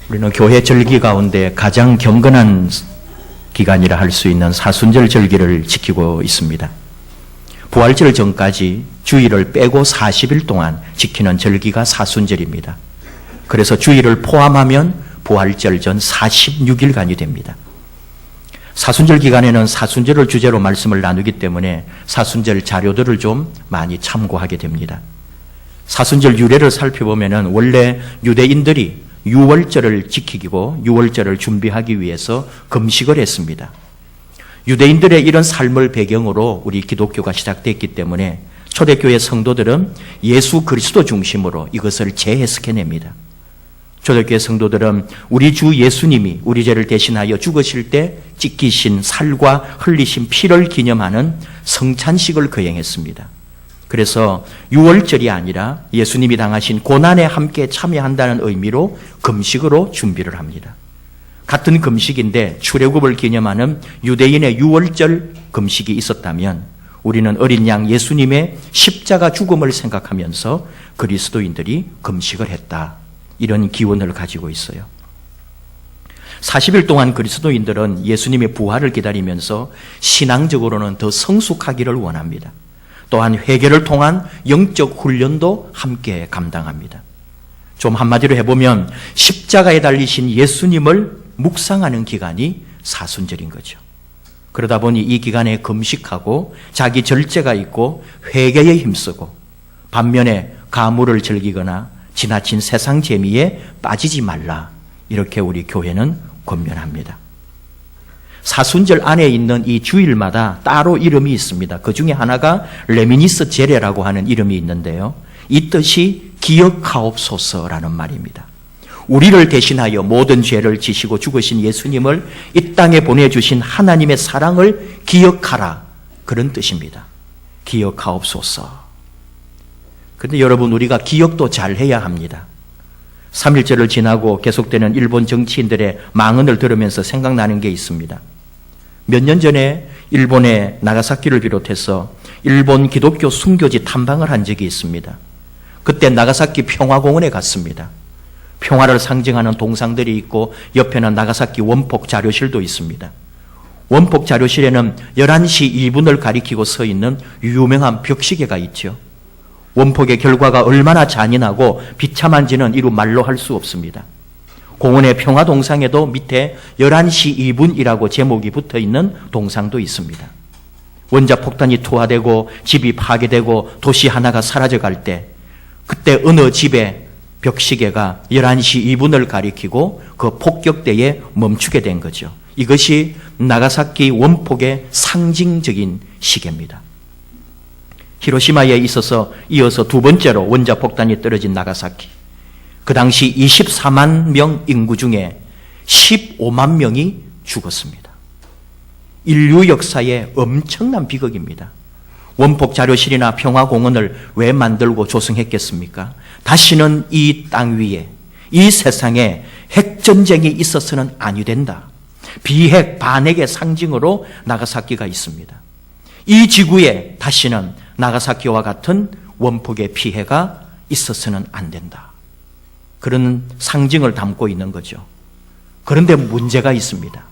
우리는 교회 절기 가운데 가장 경건한 기간이라 할 수 있는 사순절 절기를 지키고 있습니다. 부활절 전까지 주일을 빼고 40일 동안 지키는 절기가 사순절입니다. 그래서 주일을 포함하면 부활절 전 46일간이 됩니다. 사순절 기간에는 사순절을 주제로 말씀을 나누기 때문에 사순절 자료들을 좀 많이 참고하게 됩니다. 사순절 유래를 살펴보면 원래 유대인들이 유월절을 지키고 유월절을 준비하기 위해서 금식을 했습니다. 유대인들의 이런 삶을 배경으로 우리 기독교가 시작됐기 때문에 초대교회 성도들은 예수 그리스도 중심으로 이것을 재해석해냅니다. 초대교회 성도들은 우리 주 예수님이 우리 죄를 대신하여 죽으실 때 찢기신 살과 흘리신 피를 기념하는 성찬식을 거행했습니다. 그래서 유월절이 아니라 예수님이 당하신 고난에 함께 참여한다는 의미로 금식으로 준비를 합니다. 같은 금식인데 출애굽을 기념하는 유대인의 유월절 금식이 있었다면 우리는 어린 양 예수님의 십자가 죽음을 생각하면서 그리스도인들이 금식을 했다. 이런 기원을 가지고 있어요. 40일 동안 그리스도인들은 예수님의 부활을 기다리면서 신앙적으로는 더 성숙하기를 원합니다. 또한 회개를 통한 영적 훈련도 함께 감당합니다. 좀 한마디로 해보면 십자가에 달리신 예수님을 묵상하는 기간이 사순절인 거죠. 그러다 보니 이 기간에 금식하고 자기 절제가 있고 회개에 힘쓰고 반면에 가물을 즐기거나 지나친 세상 재미에 빠지지 말라. 이렇게 우리 교회는 권면합니다. 사순절 안에 있는 이 주일마다 따로 이름이 있습니다. 그 중에 하나가 레미니스 제레라고 하는 이름이 있는데요. 이 뜻이 기억하옵소서라는 말입니다. 우리를 대신하여 모든 죄를 지시고 죽으신 예수님을 이 땅에 보내주신 하나님의 사랑을 기억하라. 그런 뜻입니다. 기억하옵소서. 그런데 여러분, 우리가 기억도 잘 해야 합니다. 3.1절을 지나고 계속되는 일본 정치인들의 망언을 들으면서 생각나는 게 있습니다. 몇 년 전에 일본의 나가사키를 비롯해서 일본 기독교 순교지 탐방을 한 적이 있습니다. 그때 나가사키 평화공원에 갔습니다. 평화를 상징하는 동상들이 있고 옆에는 나가사키 원폭 자료실도 있습니다. 원폭 자료실에는 11시 2분을 가리키고 서 있는 유명한 벽시계가 있죠. 원폭의 결과가 얼마나 잔인하고 비참한지는 이루 말로 할 수 없습니다. 공원의 평화동상에도 밑에 11시 2분이라고 제목이 붙어있는 동상도 있습니다. 원자폭탄이 투하되고 집이 파괴되고 도시 하나가 사라져갈 때 그때 어느 집의 벽시계가 11시 2분을 가리키고 그 폭격대에 멈추게 된 거죠. 이것이 나가사키 원폭의 상징적인 시계입니다. 히로시마에 있어서 이어서 두 번째로 원자폭탄이 떨어진 나가사키. 그 당시 24만 명 인구 중에 15만 명이 죽었습니다. 인류 역사의 엄청난 비극입니다. 원폭 자료실이나 평화공원을 왜 만들고 조성했겠습니까? 다시는 이 땅 위에, 이 세상에 핵전쟁이 있어서는 아니 된다. 비핵, 반핵의 상징으로 나가사키가 있습니다. 이 지구에 다시는 나가사키와 같은 원폭의 피해가 있어서는 안 된다. 그런 상징을 담고 있는 거죠. 그런데 문제가 있습니다.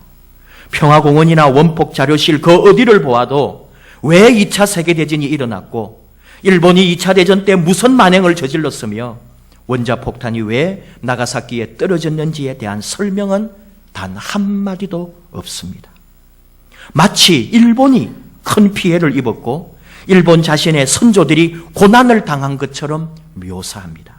평화공원이나 원폭 자료실 그 어디를 보아도 왜 2차 세계대전이 일어났고 일본이 2차 대전 때 무슨 만행을 저질렀으며 원자폭탄이 왜 나가사키에 떨어졌는지에 대한 설명은 단 한마디도 없습니다. 마치 일본이 큰 피해를 입었고 일본 자신의 선조들이 고난을 당한 것처럼 묘사합니다.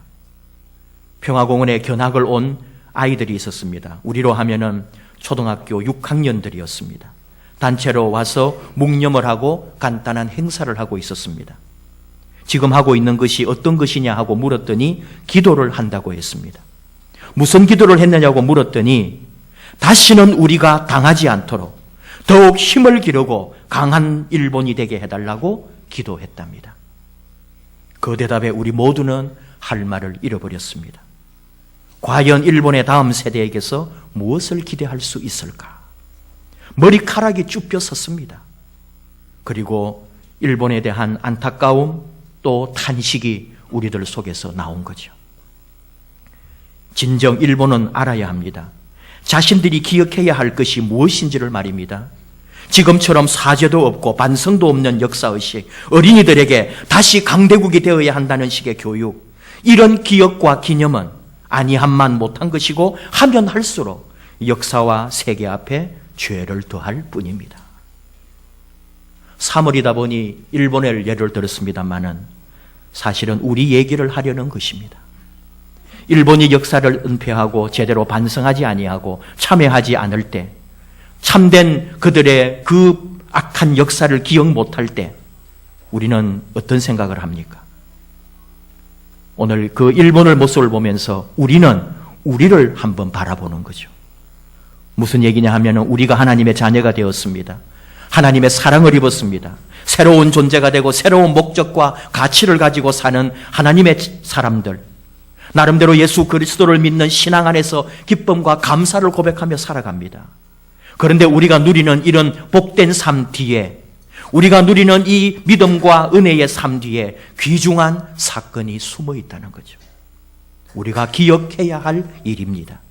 평화공원에 견학을 온 아이들이 있었습니다. 우리로 하면은 초등학교 6학년들이었습니다. 단체로 와서 묵념을 하고 간단한 행사를 하고 있었습니다. 지금 하고 있는 것이 어떤 것이냐 하고 물었더니 기도를 한다고 했습니다. 무슨 기도를 했느냐고 물었더니 다시는 우리가 당하지 않도록 더욱 힘을 기르고 강한 일본이 되게 해달라고 기도했답니다. 그 대답에 우리 모두는 할 말을 잃어버렸습니다. 과연 일본의 다음 세대에게서 무엇을 기대할 수 있을까? 머리카락이 쭈뼛 섰습니다. 그리고 일본에 대한 안타까움 또 탄식이 우리들 속에서 나온 거죠. 진정 일본은 알아야 합니다. 자신들이 기억해야 할 것이 무엇인지를 말입니다. 지금처럼 사죄도 없고 반성도 없는 역사의식, 어린이들에게 다시 강대국이 되어야 한다는 식의 교육, 이런 기억과 기념은 아니함만 못한 것이고 하면 할수록 역사와 세계 앞에 죄를 더할 뿐입니다. 3월이다 보니 일본의 예를 들었습니다마는 사실은 우리 얘기를 하려는 것입니다. 일본이 역사를 은폐하고 제대로 반성하지 아니하고 참여하지 않을 때, 참된 그들의 그 악한 역사를 기억 못할 때 우리는 어떤 생각을 합니까? 오늘 그 일본의 모습을 보면서 우리는 우리를 한번 바라보는 거죠. 무슨 얘기냐 하면 우리가 하나님의 자녀가 되었습니다. 하나님의 사랑을 입었습니다. 새로운 존재가 되고 새로운 목적과 가치를 가지고 사는 하나님의 사람들, 나름대로 예수 그리스도를 믿는 신앙 안에서 기쁨과 감사를 고백하며 살아갑니다. 그런데 우리가 누리는 이런 복된 삶 뒤에, 우리가 누리는 이 믿음과 은혜의 삶 뒤에 귀중한 사건이 숨어 있다는 거죠. 우리가 기억해야 할 일입니다.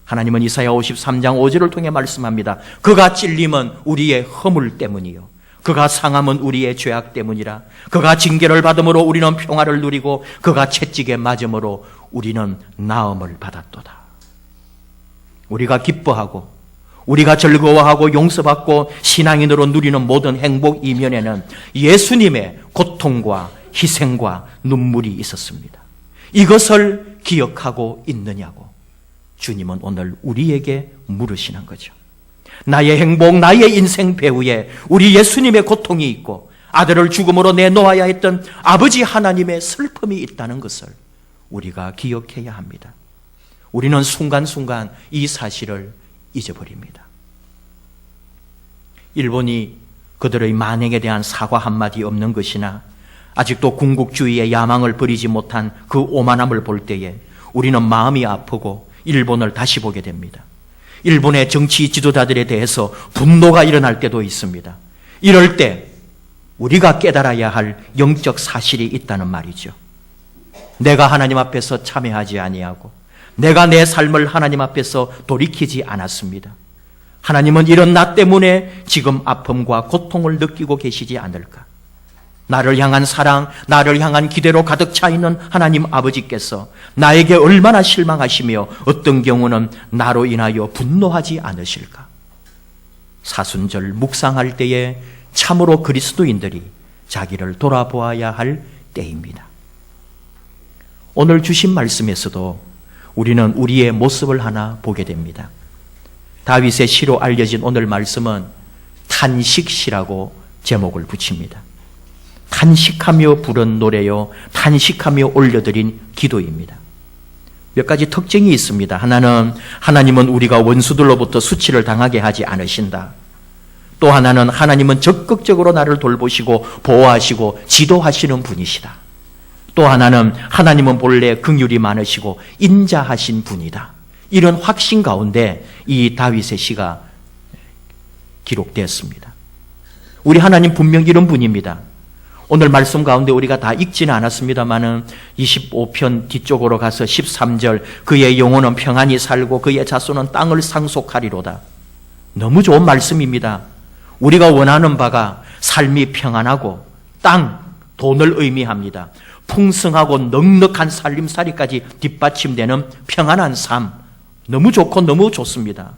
하나님은 이사야 53장 5절을 통해 말씀합니다. 그가 찔림은 우리의 허물 때문이요, 그가 상함은 우리의 죄악 때문이라. 그가 징계를 받음으로 우리는 평화를 누리고 그가 채찍에 맞음으로 우리는 나음을 받았도다. 우리가 기뻐하고 우리가 즐거워하고 용서받고 신앙인으로 누리는 모든 행복 이면에는 예수님의 고통과 희생과 눈물이 있었습니다. 이것을 기억하고 있느냐고 주님은 오늘 우리에게 물으시는 거죠. 나의 행복, 나의 인생 배후에 우리 예수님의 고통이 있고 아들을 죽음으로 내놓아야 했던 아버지 하나님의 슬픔이 있다는 것을 우리가 기억해야 합니다. 우리는 순간순간 이 사실을 잊어버립니다. 일본이 그들의 만행에 대한 사과 한마디 없는 것이나 아직도 군국주의의 야망을 버리지 못한 그 오만함을 볼 때에 우리는 마음이 아프고 일본을 다시 보게 됩니다. 일본의 정치 지도자들에 대해서 분노가 일어날 때도 있습니다. 이럴 때 우리가 깨달아야 할 영적 사실이 있다는 말이죠. 내가 하나님 앞에서 참회하지 아니하고 내가 내 삶을 하나님 앞에서 돌이키지 않았습니다. 하나님은 이런 나 때문에 지금 아픔과 고통을 느끼고 계시지 않을까? 나를 향한 사랑, 나를 향한 기대로 가득 차 있는 하나님 아버지께서 나에게 얼마나 실망하시며 어떤 경우는 나로 인하여 분노하지 않으실까? 사순절 묵상할 때에 참으로 그리스도인들이 자기를 돌아보아야 할 때입니다. 오늘 주신 말씀에서도 우리는 우리의 모습을 하나 보게 됩니다. 다윗의 시로 알려진 오늘 말씀은 탄식시라고 제목을 붙입니다. 탄식하며 부른 노래요, 탄식하며 올려드린 기도입니다. 몇 가지 특징이 있습니다. 하나는 하나님은 우리가 원수들로부터 수치를 당하게 하지 않으신다. 또 하나는 하나님은 적극적으로 나를 돌보시고 보호하시고 지도하시는 분이시다. 또 하나는 하나님은 본래 긍휼이 많으시고 인자하신 분이다. 이런 확신 가운데 이 다윗의 시가 기록되었습니다. 우리 하나님 분명 이런 분입니다. 오늘 말씀 가운데 우리가 다 읽지는 않았습니다마는 25편 뒤쪽으로 가서 13절 그의 영혼은 평안히 살고 그의 자손은 땅을 상속하리로다. 너무 좋은 말씀입니다. 우리가 원하는 바가 삶이 평안하고 땅, 돈을 의미합니다. 풍성하고 넉넉한 살림살이까지 뒷받침되는 평안한 삶, 너무 좋고 너무 좋습니다.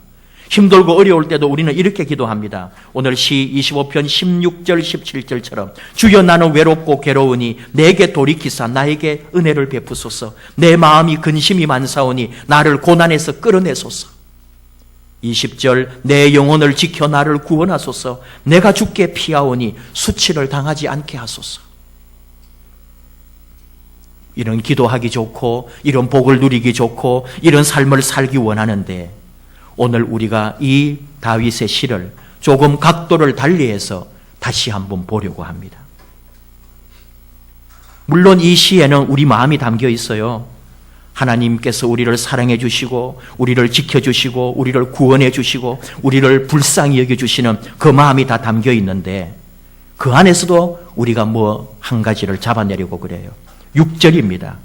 힘들고 어려울 때도 우리는 이렇게 기도합니다. 오늘 시 25편 16절 17절처럼 주여 나는 외롭고 괴로우니 내게 돌이키사 나에게 은혜를 베푸소서. 내 마음이 근심이 많사오니 나를 고난에서 끌어내소서. 20절 내 영혼을 지켜 나를 구원하소서. 내가 죽게 피하오니 수치를 당하지 않게 하소서. 이런 기도하기 좋고 이런 복을 누리기 좋고 이런 삶을 살기 원하는데 오늘 우리가 이 다윗의 시를 조금 각도를 달리해서 다시 한번 보려고 합니다. 물론 이 시에는 우리 마음이 담겨 있어요. 하나님께서 우리를 사랑해 주시고 우리를 지켜주시고 우리를 구원해 주시고 우리를 불쌍히 여겨주시는 그 마음이 다 담겨 있는데 그 안에서도 우리가 한 가지를 잡아내려고 그래요. 6절입니다.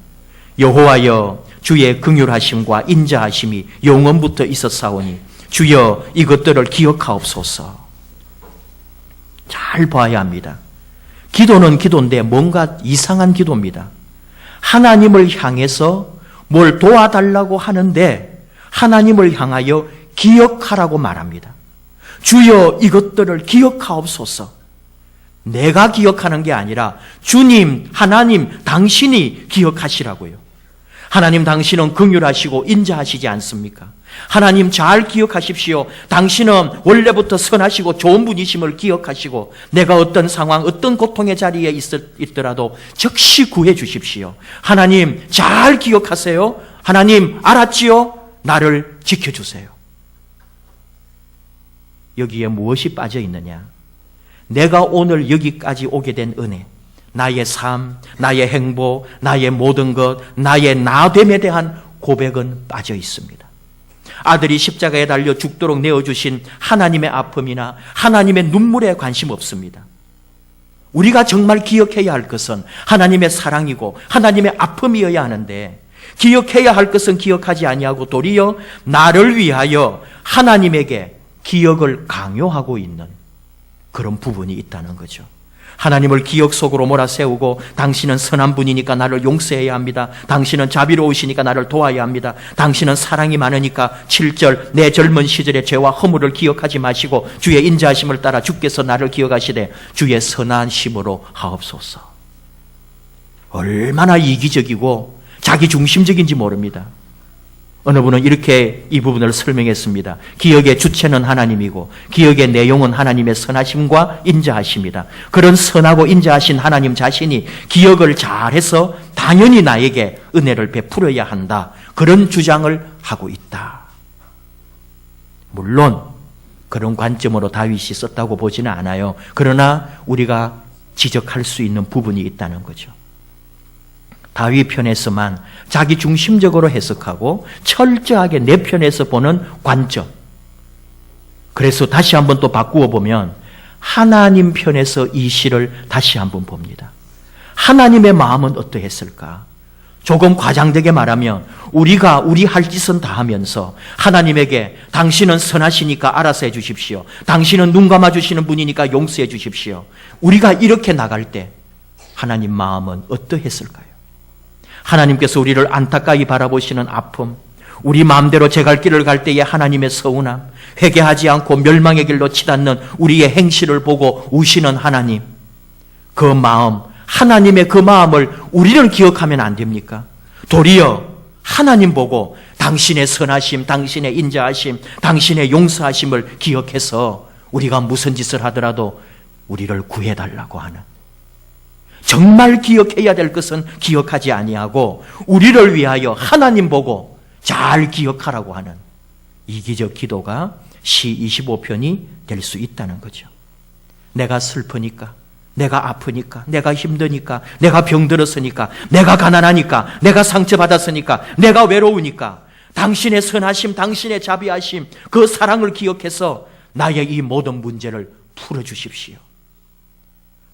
여호와여 주의 긍휼하심과 인자하심이 영원부터 있었사오니 주여 이것들을 기억하옵소서. 잘 봐야 합니다. 기도는 기도인데 뭔가 이상한 기도입니다. 하나님을 향해서 뭘 도와달라고 하는데 하나님을 향하여 기억하라고 말합니다. 주여 이것들을 기억하옵소서. 내가 기억하는 게 아니라 주님, 하나님, 당신이 기억하시라고요. 하나님 당신은 긍휼하시고 인자하시지 않습니까? 하나님 잘 기억하십시오. 당신은 원래부터 선하시고 좋은 분이심을 기억하시고 내가 어떤 상황, 어떤 고통의 자리에 있더라도 즉시 구해 주십시오. 하나님 잘 기억하세요. 하나님 알았지요? 나를 지켜주세요. 여기에 무엇이 빠져 있느냐? 내가 오늘 여기까지 오게 된 은혜, 나의 삶, 나의 행복, 나의 모든 것, 나의 나됨에 대한 고백은 빠져 있습니다. 아들이 십자가에 달려 죽도록 내어주신 하나님의 아픔이나 하나님의 눈물에 관심 없습니다. 우리가 정말 기억해야 할 것은 하나님의 사랑이고 하나님의 아픔이어야 하는데 기억해야 할 것은 기억하지 아니하고 도리어 나를 위하여 하나님에게 기억을 강요하고 있는 그런 부분이 있다는 거죠. 하나님을 기억 속으로 몰아세우고 당신은 선한 분이니까 나를 용서해야 합니다. 당신은 자비로우시니까 나를 도와야 합니다. 당신은 사랑이 많으니까 7절 내 젊은 시절의 죄와 허물을 기억하지 마시고 주의 인자하심을 따라 주께서 나를 기억하시되 주의 선하심으로 하옵소서. 얼마나 이기적이고 자기중심적인지 모릅니다. 어느 분은 이렇게 이 부분을 설명했습니다. 기억의 주체는 하나님이고 기억의 내용은 하나님의 선하심과 인자하심이다. 그런 선하고 인자하신 하나님 자신이 기억을 잘해서 당연히 나에게 은혜를 베풀어야 한다. 그런 주장을 하고 있다. 물론 그런 관점으로 다윗이 썼다고 보지는 않아요. 그러나 우리가 지적할 수 있는 부분이 있다는 거죠. 다윗 편에서만 자기 중심적으로 해석하고 철저하게 내 편에서 보는 관점. 그래서 다시 한번 또 바꾸어 보면 하나님 편에서 이 시를 다시 한번 봅니다. 하나님의 마음은 어떠했을까? 조금 과장되게 말하면 우리가 우리 할 짓은 다 하면서 하나님에게 당신은 선하시니까 알아서 해 주십시오. 당신은 눈 감아주시는 분이니까 용서해 주십시오. 우리가 이렇게 나갈 때 하나님 마음은 어떠했을까요? 하나님께서 우리를 안타까이 바라보시는 아픔, 우리 마음대로 제 갈 길을 갈 때의 하나님의 서운함, 회개하지 않고 멸망의 길로 치닫는 우리의 행실을 보고 우시는 하나님, 그 마음, 하나님의 그 마음을 우리는 기억하면 안 됩니까? 도리어 하나님 보고 당신의 선하심, 당신의 인자하심, 당신의 용서하심을 기억해서 우리가 무슨 짓을 하더라도 우리를 구해달라고 하는, 정말 기억해야 될 것은 기억하지 아니하고 우리를 위하여 하나님 보고 잘 기억하라고 하는 이기적 기도가 시 25편이 될 수 있다는 거죠. 내가 슬프니까, 내가 아프니까, 내가 힘드니까, 내가 병들었으니까, 내가 가난하니까, 내가 상처받았으니까, 내가 외로우니까 당신의 선하심, 당신의 자비하심, 그 사랑을 기억해서 나의 이 모든 문제를 풀어주십시오.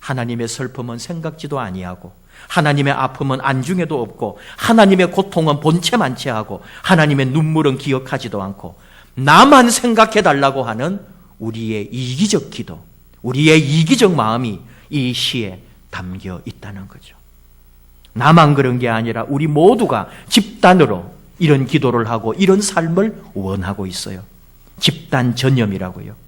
하나님의 슬픔은 생각지도 아니하고 하나님의 아픔은 안중에도 없고 하나님의 고통은 본체만 체하고 하나님의 눈물은 기억하지도 않고 나만 생각해달라고 하는 우리의 이기적 기도, 우리의 이기적 마음이 이 시에 담겨 있다는 거죠. 나만 그런 게 아니라 우리 모두가 집단으로 이런 기도를 하고 이런 삶을 원하고 있어요. 집단 전념이라고요.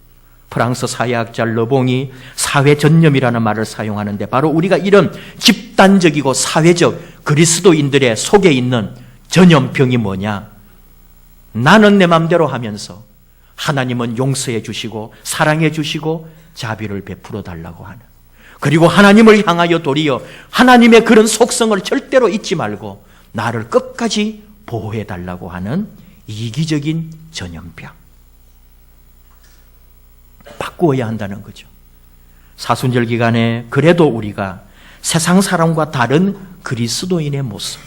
프랑스 사회학자 르봉이 사회전념이라는 말을 사용하는데 바로 우리가 이런 집단적이고 사회적 그리스도인들의 속에 있는 전염병이 뭐냐? 나는 내 맘대로 하면서 하나님은 용서해 주시고 사랑해 주시고 자비를 베풀어 달라고 하는, 그리고 하나님을 향하여 도리어 하나님의 그런 속성을 절대로 잊지 말고 나를 끝까지 보호해 달라고 하는 이기적인 전염병. 바꾸어야 한다는 거죠. 사순절 기간에 그래도 우리가 세상 사람과 다른 그리스도인의 모습,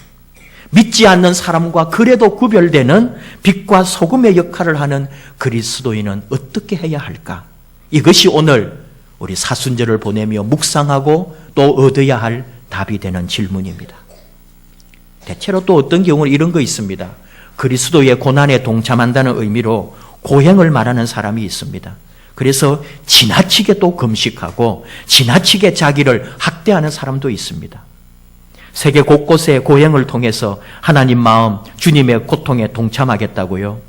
믿지 않는 사람과 그래도 구별되는 빛과 소금의 역할을 하는 그리스도인은 어떻게 해야 할까? 이것이 오늘 우리 사순절을 보내며 묵상하고 또 얻어야 할 답이 되는 질문입니다. 대체로 또 어떤 경우는 이런 거 있습니다. 그리스도의 고난에 동참한다는 의미로 고행을 말하는 사람이 있습니다. 그래서 지나치게 또 금식하고 지나치게 자기를 학대하는 사람도 있습니다. 세계 곳곳의 고행을 통해서 하나님 마음, 주님의 고통에 동참하겠다고요.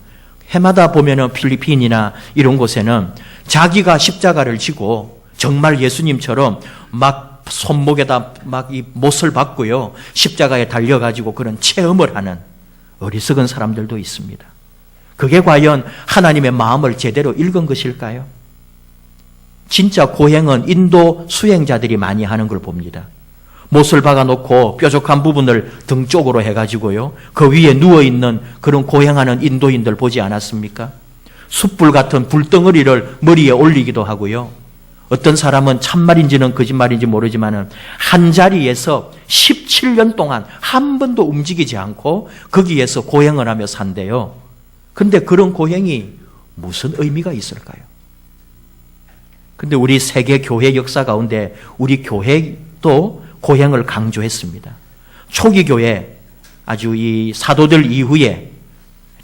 해마다 보면은 필리핀이나 이런 곳에는 자기가 십자가를 지고 정말 예수님처럼 막 손목에다 막 이 못을 박고요. 십자가에 달려가지고 그런 체험을 하는 어리석은 사람들도 있습니다. 그게 과연 하나님의 마음을 제대로 읽은 것일까요? 진짜 고행은 인도 수행자들이 많이 하는 걸 봅니다. 못을 박아놓고 뾰족한 부분을 등 쪽으로 해가지고요. 그 위에 누워있는 그런 고행하는 인도인들 보지 않았습니까? 숯불 같은 불덩어리를 머리에 올리기도 하고요. 어떤 사람은 참말인지는 거짓말인지 모르지만 한 자리에서 17년 동안 한 번도 움직이지 않고 거기에서 고행을 하며 산대요. 근데 그런 고행이 무슨 의미가 있을까요? 근데 우리 세계 교회 역사 가운데 우리 교회도 고행을 강조했습니다. 초기 교회, 아주 이 사도들 이후에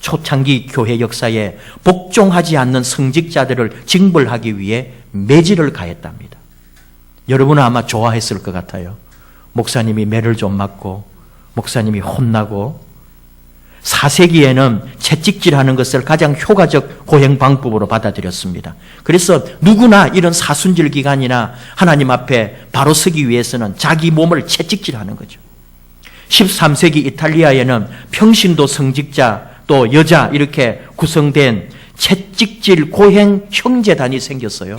초창기 교회 역사에 복종하지 않는 성직자들을 징벌하기 위해 매질을 가했답니다. 여러분은 아마 좋아했을 것 같아요. 목사님이 매를 좀 맞고 목사님이 혼나고 4세기에는 채찍질하는 것을 가장 효과적 고행 방법으로 받아들였습니다. 그래서 누구나 이런 사순절 기간이나 하나님 앞에 바로 서기 위해서는 자기 몸을 채찍질하는 거죠. 13세기 이탈리아에는 평신도 성직자 또 여자 이렇게 구성된 채찍질 고행 형제단이 생겼어요.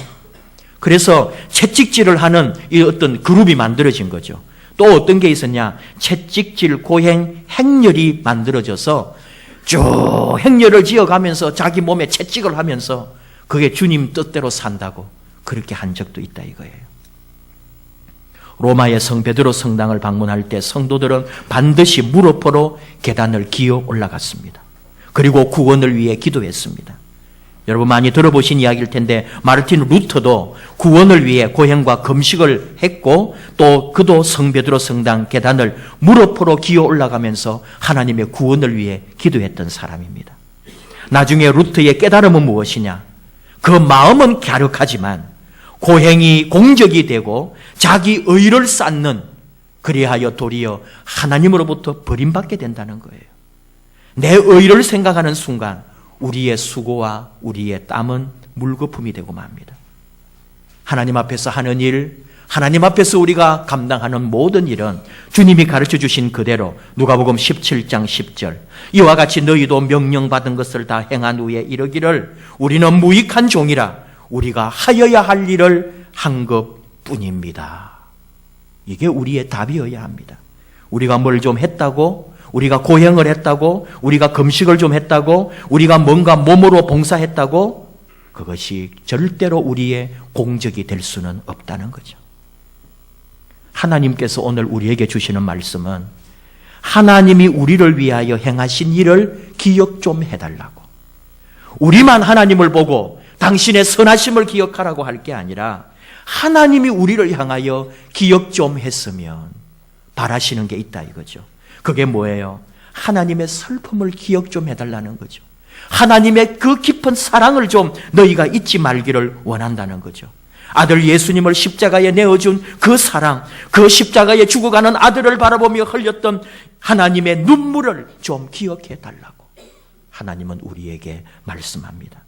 그래서 채찍질을 하는 이 어떤 그룹이 만들어진 거죠. 또 어떤 게 있었냐? 채찍질 고행 행렬이 만들어져서 쭉 행렬을 지어가면서 자기 몸에 채찍을 하면서 그게 주님 뜻대로 산다고 그렇게 한 적도 있다 이거예요. 로마의 성 베드로 성당을 방문할 때 성도들은 반드시 무릎으로 계단을 기어 올라갔습니다. 그리고 구원을 위해 기도했습니다. 여러분 많이 들어보신 이야기일 텐데 마르틴 루터도 구원을 위해 고행과 금식을 했고 또 그도 성 베드로 성당 계단을 무릎으로 기어 올라가면서 하나님의 구원을 위해 기도했던 사람입니다. 나중에 루터의 깨달음은 무엇이냐? 그 마음은 갸륵하지만 고행이 공적이 되고 자기 의를 쌓는 그리하여 도리어 하나님으로부터 버림받게 된다는 거예요. 내 의를 생각하는 순간 우리의 수고와 우리의 땀은 물거품이 되고 맙니다. 하나님 앞에서 하는 일, 하나님 앞에서 우리가 감당하는 모든 일은 주님이 가르쳐 주신 그대로 누가복음 17장 10절 이와 같이 너희도 명령받은 것을 다 행한 후에 이르기를 우리는 무익한 종이라 우리가 하여야 할 일을 한 것뿐입니다. 이게 우리의 답이어야 합니다. 우리가 뭘 좀 했다고 우리가 고행을 했다고 우리가 금식을 좀 했다고 우리가 뭔가 몸으로 봉사했다고 그것이 절대로 우리의 공적이 될 수는 없다는 거죠. 하나님께서 오늘 우리에게 주시는 말씀은 하나님이 우리를 위하여 행하신 일을 기억 좀 해달라고 우리만 하나님을 보고 당신의 선하심을 기억하라고 할 게 아니라 하나님이 우리를 향하여 기억 좀 했으면 바라시는 게 있다 이거죠. 그게 뭐예요? 하나님의 슬픔을 기억 좀 해달라는 거죠. 하나님의 그 깊은 사랑을 좀 너희가 잊지 말기를 원한다는 거죠. 아들 예수님을 십자가에 내어준 그 사랑, 그 십자가에 죽어가는 아들을 바라보며 흘렸던 하나님의 눈물을 좀 기억해 달라고 하나님은 우리에게 말씀합니다.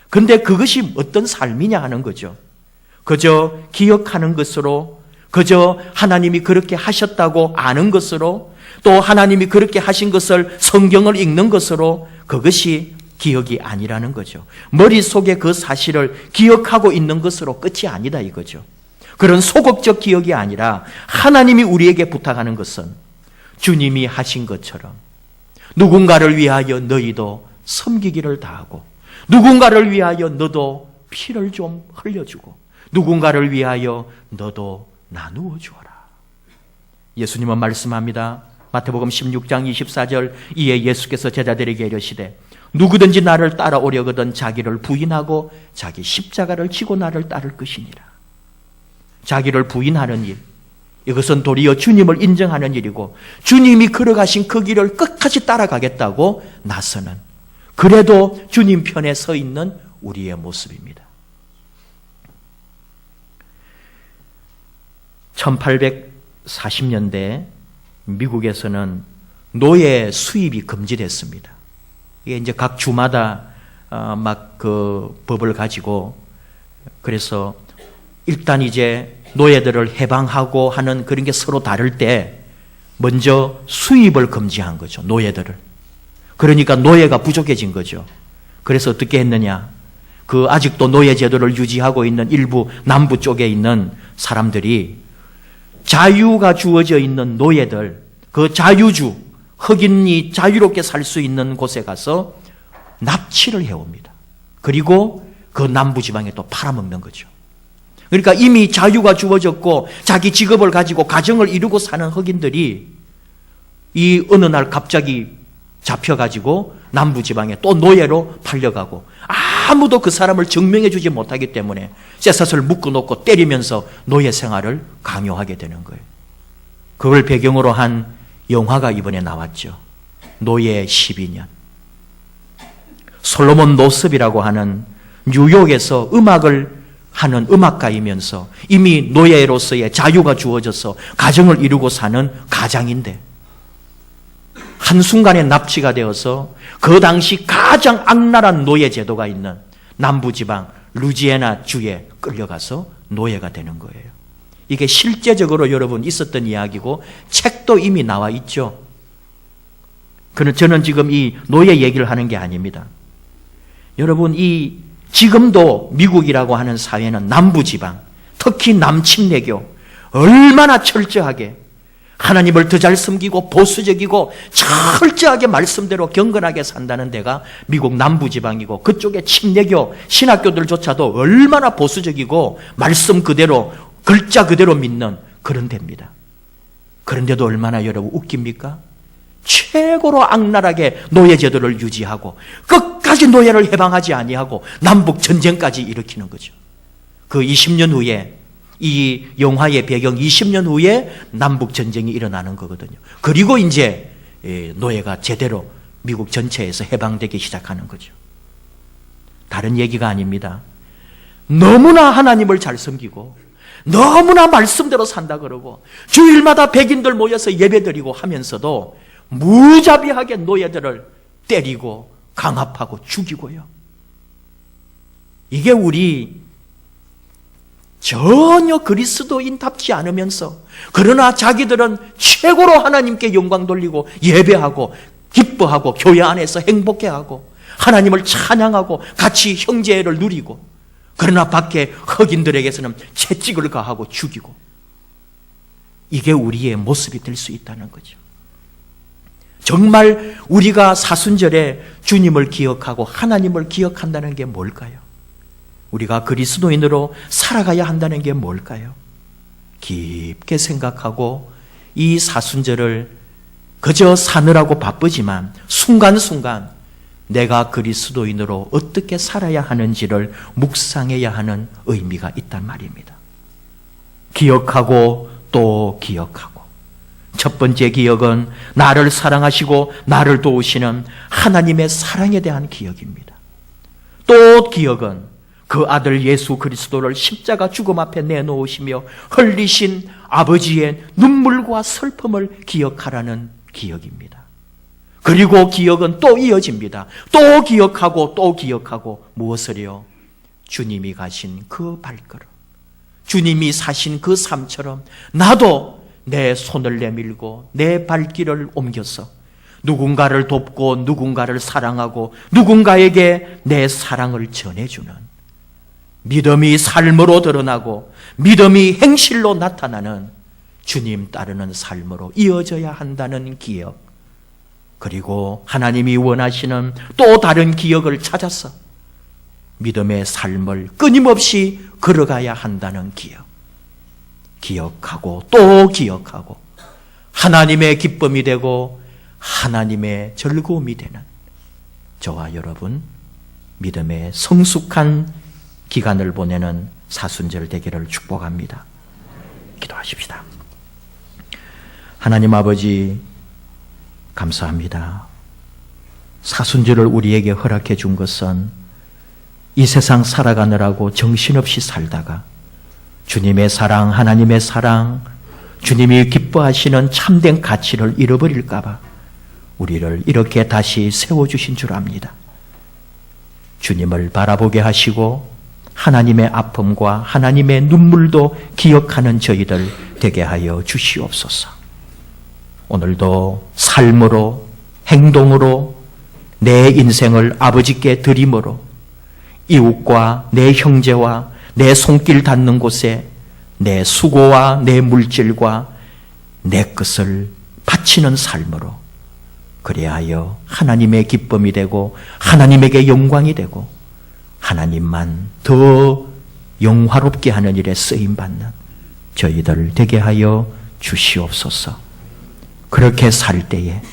근데 그것이 어떤 삶이냐 하는 거죠. 그저 기억하는 것으로, 그저 하나님이 그렇게 하셨다고 아는 것으로, 또 하나님이 그렇게 하신 것을 성경을 읽는 것으로 그것이 기억이 아니라는 거죠. 머릿속에 그 사실을 기억하고 있는 것으로 끝이 아니다 이거죠. 그런 소극적 기억이 아니라 하나님이 우리에게 부탁하는 것은 주님이 하신 것처럼 누군가를 위하여 너희도 섬기기를 다하고 누군가를 위하여 너도 피를 좀 흘려주고 누군가를 위하여 너도 나누어 주어라. 예수님은 말씀합니다. 마태복음 16장 24절 이에 예수께서 제자들에게 이르시되 누구든지 나를 따라오려거든 자기를 부인하고 자기 십자가를 지고 나를 따를 것이니라. 자기를 부인하는 일, 이것은 도리어 주님을 인정하는 일이고 주님이 걸어가신 그 길을 끝까지 따라가겠다고 나서는, 그래도 주님 편에 서 있는 우리의 모습입니다. 1840년대 미국에서는 노예 수입이 금지됐습니다. 이게 이제 각 주마다 막 그 법을 가지고, 그래서 일단 이제 노예들을 해방하고 하는 그런 게 서로 다를 때 먼저 수입을 금지한 거죠. 노예들을. 그러니까 노예가 부족해진 거죠. 그래서 어떻게 했느냐, 그 아직도 노예 제도를 유지하고 있는 일부 남부 쪽에 있는 사람들이 자유가 주어져 있는 노예들, 그 자유주, 흑인이 자유롭게 살 수 있는 곳에 가서 납치를 해옵니다. 그리고 그 남부지방에 또 팔아먹는 거죠. 그러니까 이미 자유가 주어졌고 자기 직업을 가지고 가정을 이루고 사는 흑인들이 이 어느 날 갑자기 잡혀가지고 남부지방에 또 노예로 팔려가고, 아무도 그 사람을 증명해 주지 못하기 때문에 쇠사슬 묶어놓고 때리면서 노예 생활을 강요하게 되는 거예요. 그걸 배경으로 한 영화가 이번에 나왔죠. 노예 12년. 솔로몬 노섭이라고 하는 뉴욕에서 음악을 하는 음악가이면서 이미 노예로서의 자유가 주어져서 가정을 이루고 사는 가장인데, 한순간에 납치가 되어서 그 당시 가장 악랄한 노예 제도가 있는 남부지방 루지애나 주에 끌려가서 노예가 되는 거예요. 이게 실제적으로 여러분 있었던 이야기고 책도 이미 나와 있죠. 저는 지금 이 노예 얘기를 하는 게 아닙니다. 여러분, 이 지금도 미국이라고 하는 사회는 남부지방, 특히 남침례교 얼마나 철저하게 하나님을 더 잘 섬기고 보수적이고 철저하게 말씀대로 경건하게 산다는 데가 미국 남부지방이고, 그쪽에 침례교 신학교들조차도 얼마나 보수적이고 말씀 그대로 글자 그대로 믿는 그런 데입니다. 그런데도 얼마나 여러분 웃깁니까? 최고로 악랄하게 노예제도를 유지하고 끝까지 노예를 해방하지 아니하고 남북 전쟁까지 일으키는 거죠. 그 20년 후에, 이 영화의 배경 20년 후에 남북 전쟁이 일어나는 거거든요. 그리고 이제 노예가 제대로 미국 전체에서 해방되기 시작하는 거죠. 다른 얘기가 아닙니다. 너무나 하나님을 잘 섬기고 너무나 말씀대로 산다 그러고 주일마다 백인들 모여서 예배드리고 하면서도 무자비하게 노예들을 때리고 강압하고 죽이고요. 이게 우리 전혀 그리스도인답지 않으면서, 그러나 자기들은 최고로 하나님께 영광 돌리고 예배하고 기뻐하고 교회 안에서 행복해하고 하나님을 찬양하고 같이 형제를 누리고, 그러나 밖에 흑인들에게서는 채찍을 가하고 죽이고, 이게 우리의 모습이 될 수 있다는 거죠. 정말 우리가 사순절에 주님을 기억하고 하나님을 기억한다는 게 뭘까요? 우리가 그리스도인으로 살아가야 한다는 게 뭘까요? 깊게 생각하고 이 사순절을 그저 사느라고 바쁘지만 순간순간 내가 그리스도인으로 어떻게 살아야 하는지를 묵상해야 하는 의미가 있단 말입니다. 기억하고 또 기억하고. 첫 번째 기억은 나를 사랑하시고 나를 도우시는 하나님의 사랑에 대한 기억입니다. 또 기억은 그 아들 예수 그리스도를 십자가 죽음 앞에 내놓으시며 흘리신 아버지의 눈물과 슬픔을 기억하라는 기억입니다. 그리고 기억은 또 이어집니다. 또 기억하고 또 기억하고 무엇을요? 주님이 가신 그 발걸음, 주님이 사신 그 삶처럼 나도 내 손을 내밀고 내 발길을 옮겨서 누군가를 돕고 누군가를 사랑하고 누군가에게 내 사랑을 전해주는 믿음이 삶으로 드러나고 믿음이 행실로 나타나는 주님 따르는 삶으로 이어져야 한다는 기억, 그리고 하나님이 원하시는 또 다른 기억을 찾아서 믿음의 삶을 끊임없이 걸어가야 한다는 기억, 기억하고 또 기억하고 하나님의 기쁨이 되고 하나님의 즐거움이 되는 저와 여러분 믿음의 성숙한 기간을 보내는 사순절 되기를 축복합니다. 기도하십시다. 하나님 아버지, 감사합니다. 사순절을 우리에게 허락해 준 것은 이 세상 살아가느라고 정신없이 살다가 주님의 사랑, 하나님의 사랑, 주님이 기뻐하시는 참된 가치를 잃어버릴까 봐 우리를 이렇게 다시 세워주신 줄 압니다. 주님을 바라보게 하시고 하나님의 아픔과 하나님의 눈물도 기억하는 저희들 되게 하여 주시옵소서. 오늘도 삶으로, 행동으로 내 인생을 아버지께 드림으로 이웃과 내 형제와 내 손길 닿는 곳에 내 수고와 내 물질과 내 것을 바치는 삶으로, 그래야 하여 하나님의 기쁨이 되고 하나님에게 영광이 되고 하나님만 더 영화롭게 하는 일에 쓰임받는 저희들 되게 하여 주시옵소서. 그렇게 살 때에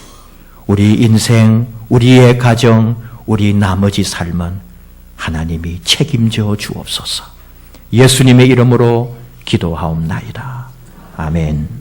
우리 인생, 우리의 가정, 우리 나머지 삶은 하나님이 책임져 주옵소서. 예수님의 이름으로 기도하옵나이다. 아멘.